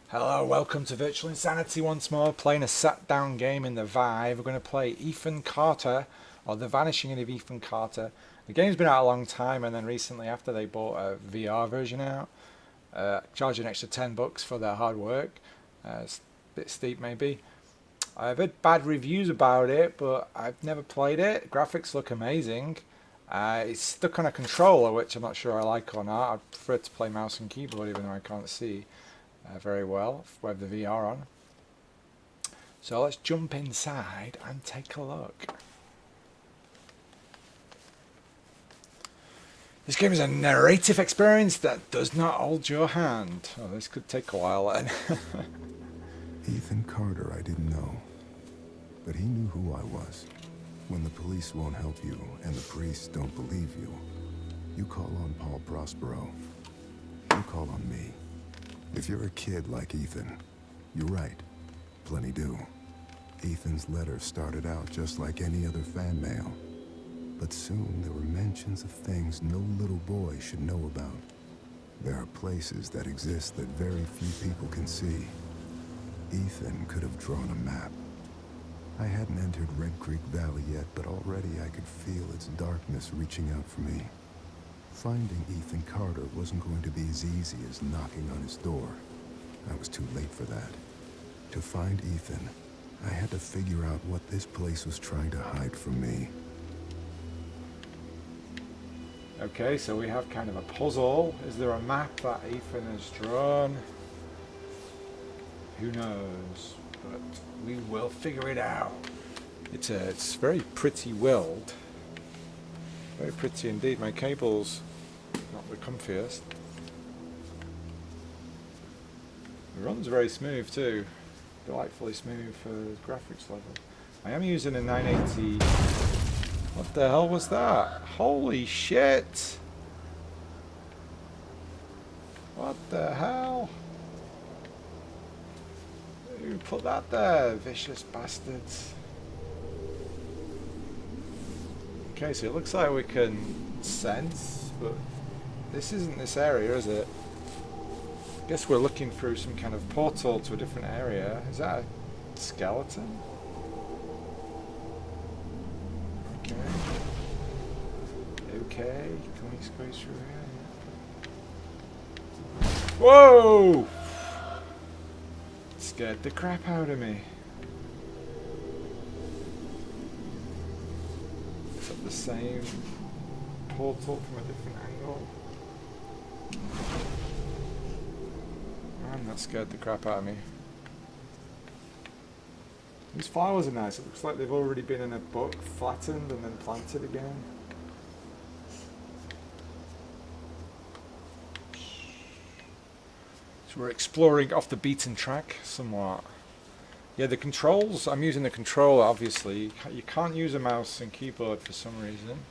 Hello, welcome to Virtual Insanity once more, playing a sat-down game in the Vive. We're going to play Ethan Carter, or The Vanishing of Ethan Carter. The game's been out a long time, and then recently after they bought a VR version out, charged an extra $10 for their hard work. It's a bit steep maybe. I've heard bad reviews about it, but I've never played it. Graphics look amazing. It's stuck on a controller, which I'm not sure I like or not. I'd prefer to play mouse and keyboard even though I can't see very well with the VR on. So let's jump inside and take a look. This game is a narrative experience that does not hold your hand. Oh, this could take a while then. Ethan Carter, I didn't know, but he knew who I was. When the police won't help you and the priests don't believe you, you call on Paul Prospero. You call on me. If you're a kid like Ethan, you're right. Plenty do. Ethan's letter started out just like any other fan mail. But soon there were mentions of things no little boy should know about. There are places that exist that very few people can see. Ethan could have drawn a map. I hadn't entered Red Creek Valley yet, but already I could feel its darkness reaching out for me. Finding Ethan Carter wasn't going to be as easy as knocking on his door. I was too late for that. To find Ethan, I had to figure out what this place was trying to hide from me. Okay, so we have kind of a puzzle. Is there a map that Ethan has drawn? Who knows? But we will figure it out. It's very pretty world. Very pretty indeed. My cable's not the comfiest. It runs very smooth too. Delightfully smooth for the graphics level. I am using a 980. What the hell was that? Holy shit! What the hell? Who put that there? Vicious bastards. Okay, so it looks like we can sense, but this isn't this area, is it? I guess we're looking through some kind of portal to a different area. Is that a skeleton? Okay. Okay, can we squeeze through here? Whoa! Scared the crap out of me. Is that the same portal from a different angle? Man, that scared the crap out of me. These flowers are nice. It looks like they've already been in a book, flattened and then planted again. So we're exploring off the beaten track somewhat. Yeah, the controls, I'm using the controller obviously. You can't use a mouse and keyboard for some reason.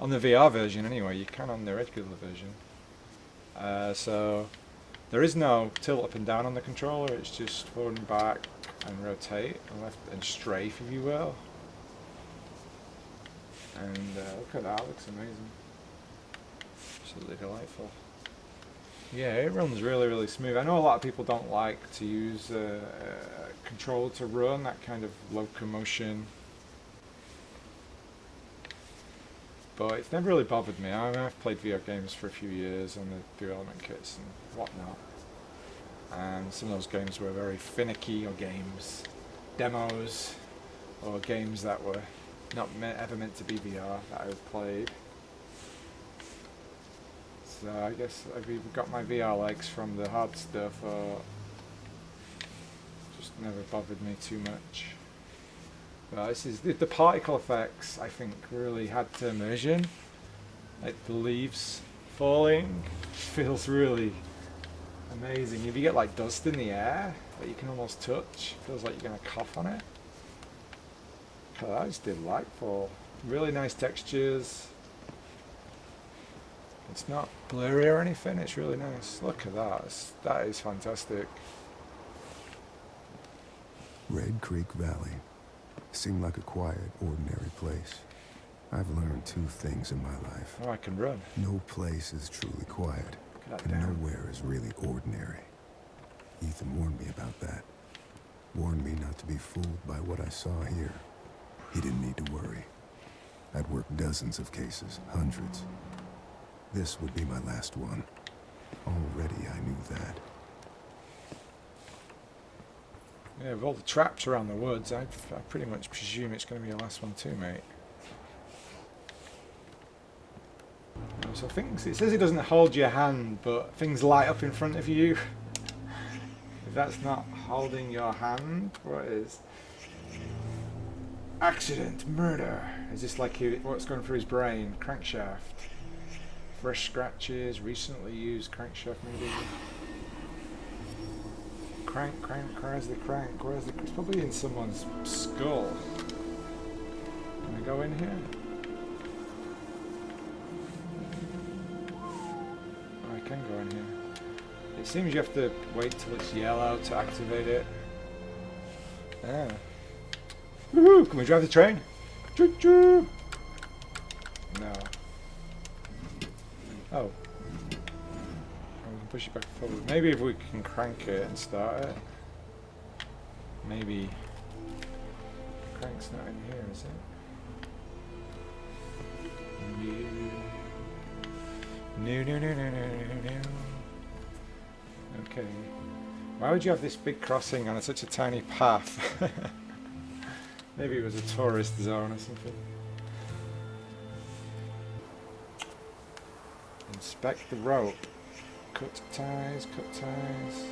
On the VR version anyway, you can on the regular version. So there is no tilt up and down on the controller, it's just forward and back and rotate and left and strafe if you will. And look at that, looks amazing. Absolutely delightful. Yeah, it runs really smooth. I know a lot of people don't like to use a controller to run, that kind of locomotion. But it's never really bothered me. I mean, I've played VR games for a few years on the development kits and whatnot. And some of those games were very finicky, or demos, or games that were not ever meant to be VR that I've played. So I guess I've either got my VR legs from the hard stuff, or just never bothered me too much. Well, this is the particle effects. I think really had to immersion. Like the leaves falling feels really amazing. If you get like dust in the air that you can almost touch, feels like you're gonna cough on it. Oh, that is delightful. Really nice textures. It's not blurry or anything. It's really nice. Look at that. That is fantastic. Red Creek Valley seemed like a quiet, ordinary place. I've learned two things in my life. Oh, I can run. No place is truly quiet, Look at that and down. nowhere is really ordinary. Ethan warned me about that. Warned me not to be fooled by what I saw here. He didn't need to worry. I'd worked dozens of cases, hundreds. This would be my last one. Already I knew that. Yeah, with all the traps around the woods, I pretty much presume it's going to be your last one too, mate. So things, it says it doesn't hold your hand, but things light up in front of you. If that's not holding your hand, what is? Accident, murder. Is this like what's going through his brain? Crankshaft. Fresh scratches, recently used crankshaft maybe. Crank, where's the crank? Where's the crank? It's probably in someone's skull. Can I go in here? Oh, I can go in here. It seems you have to wait till it's yellow to activate it. Ah. Woohoo! Can we drive the train? Choo choo! No. Oh. We can push it back forward. Maybe if we can crank it and start it. Maybe. The crank's not in here, is it? No. Okay. Why would you have this big crossing on such a tiny path? Maybe it was a tourist zone or something. Inspect the rope. Cut ties, cut ties.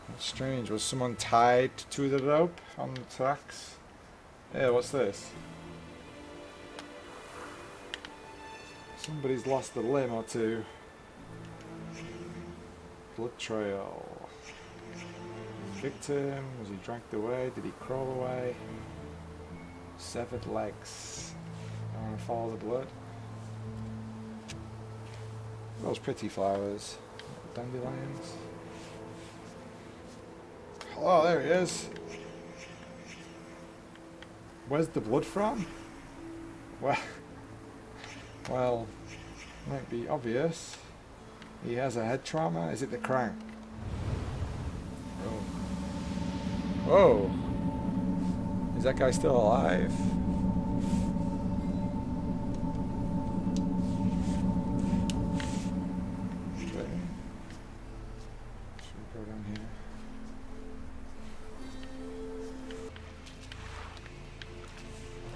That's strange. Was someone tied to the rope on the tracks? Yeah, what's this? Somebody's lost a limb or two. Blood trail. Victim, was he dragged away? Did he crawl away? Severed legs. I want to follow the blood. Those pretty flowers. Dandelions. Oh, there he is. Where's the blood from? Well, might be obvious. He has a head trauma. Is it the crank? Oh. Whoa. Is that guy still alive? Okay. Should we go down here?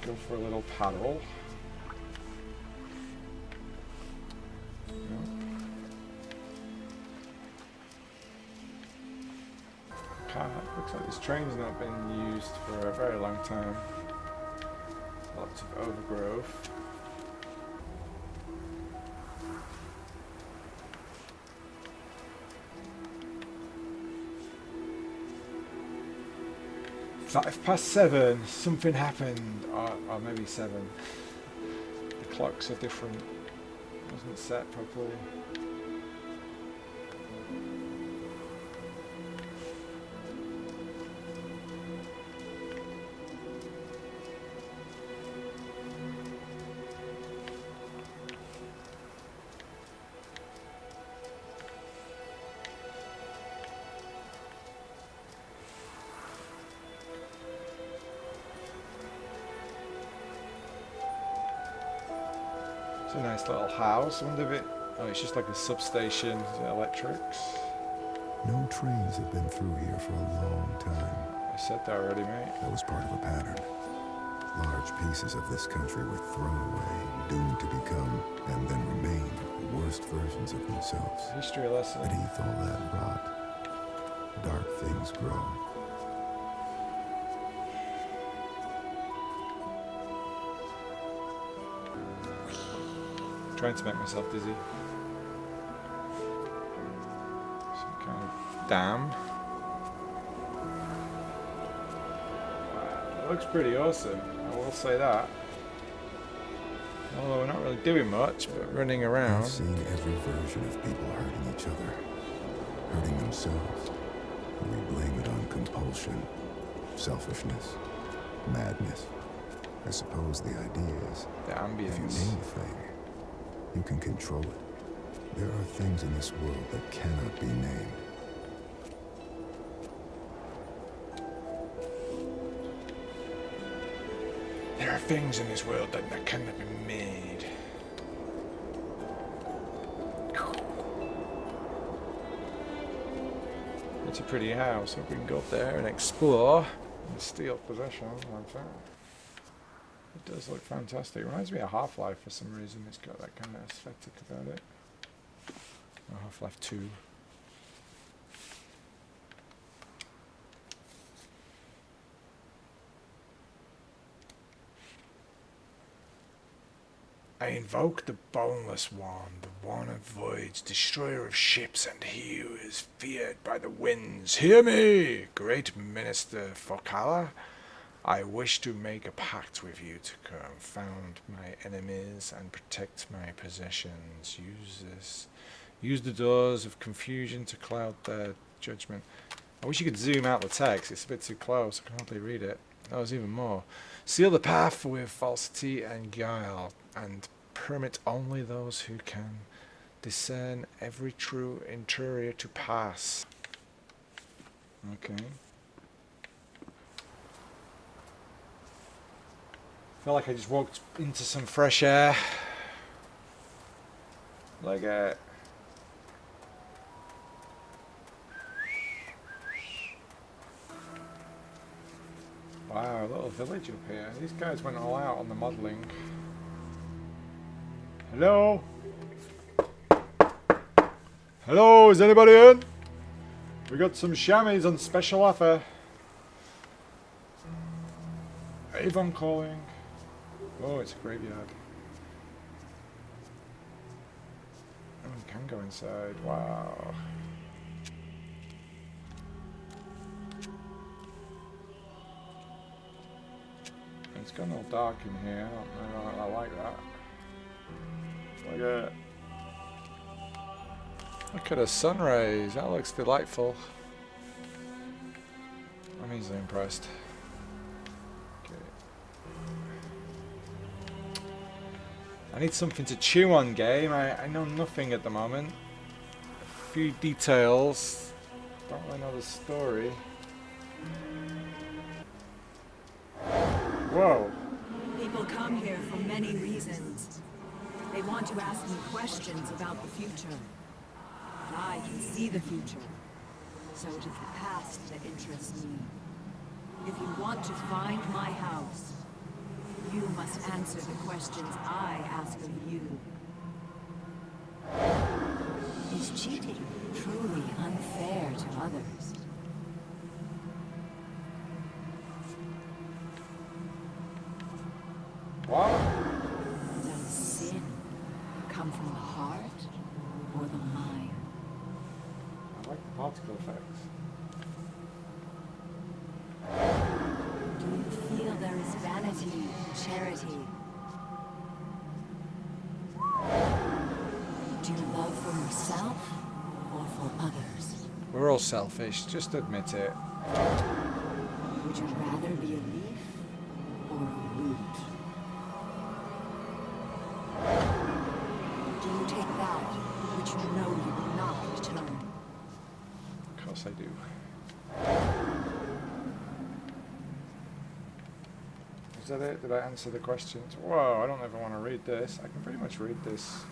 Go for a little paddle. Looks like this train's not been used for a very long time. Lots of overgrowth. "7:05. Something happened. Or maybe 7. The clocks are different. Wasn't set properly. It's a nice little house. I wonder if it... Oh, it's just like a substation. Is it electrics? No trains have been through here for a long time. I said that already, mate. That was part of a pattern. Large pieces of this country were thrown away, doomed to become, and then remain, the worst versions of themselves. History lesson. Beneath all that rot, dark things grow. Trying to make myself dizzy. Some kind of dam. Wow, it looks pretty awesome, I will say that. Although we're not really doing much, but running around. I've seen every version of people hurting each other, hurting themselves. And we blame it on compulsion, selfishness, madness. I suppose the idea is, The if you ambience. name a thing, you can control it. There are things in this world that cannot be named. There are things in this world that cannot be made. It's a pretty house. Hope we can go up there and explore and steal possession like that. It does look fantastic. It reminds me of Half-Life for some reason. It's got that kind of aesthetic about it. Or Half-Life 2. I invoke the Boneless One, the one of voids, destroyer of ships, and he who is feared by the winds. Hear me, great Minister Fokala. I wish to make a pact with you to confound my enemies and protect my possessions. Use the doors of confusion to cloud their judgment. I wish you could zoom out the text. It's a bit too close. I can hardly read it. That was even more. Seal the path with falsity and guile, and permit only those who can discern every true interior to pass. Okay. I feel like I just walked into some fresh air. Like a... Wow, a little village up here. These guys went all out on the modelling. Hello? Hello, is anybody in? We got some chamois on special offer. Avon calling. Oh, it's a graveyard. Oh, we can go inside. Wow. It's gone all dark in here. I don't know, I like that. Look at the sun rays. That looks delightful. I'm easily impressed. Okay. I need something to chew on, game. I know nothing at the moment. A few details. Don't really know the story. Whoa. People come here for many reasons. They want to ask me questions about the future. But I can see the future. So it is the past that interests me. If you want to find my house, you must answer the questions I ask of you. Is cheating truly unfair to others? What? Does sin come from the heart or the mind? I like the particle effects. Do you feel there is vanity in charity? Do you love for yourself or for others? We're all selfish, just admit it. Would you rather be a leaf or a root? Do you take that which you know you will not return? Of course I do. Is that it? Did I answer the questions? Whoa, I don't ever want to read this. I can pretty much read this.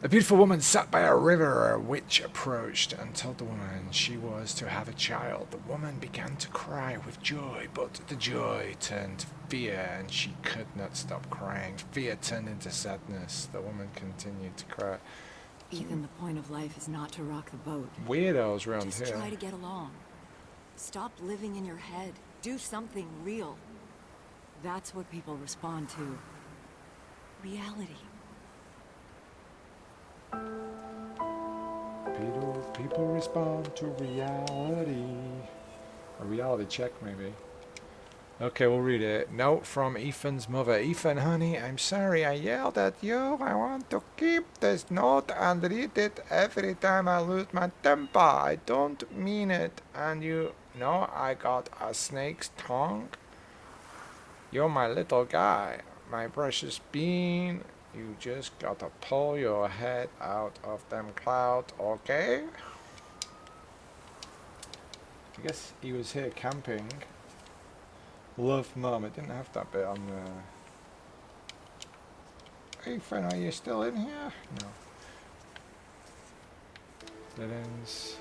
A beautiful woman sat by a river. A witch approached and told the woman she was to have a child. The woman began to cry with joy, but the joy turned to fear, and she could not stop crying. Fear turned into sadness. The woman continued to cry. Ethan, the point of life is not to rock the boat. Weirdos around Just here. try to get along. Stop living in your head. Do something real. That's what people respond to. Reality. People respond to reality. A reality check, maybe. Okay, we'll read it. Note from Ethan's mother. Ethan, honey, I'm sorry I yelled at you. I want to keep this note and read it every time I lose my temper. I don't mean it. And you know I got a snake's tongue. You're my little guy, my precious bean. You just gotta pull your head out of them clouds, okay? I guess he was here camping. Love mum. It didn't have that bit on there. Hey friend, are you still in here? No. Dead ends.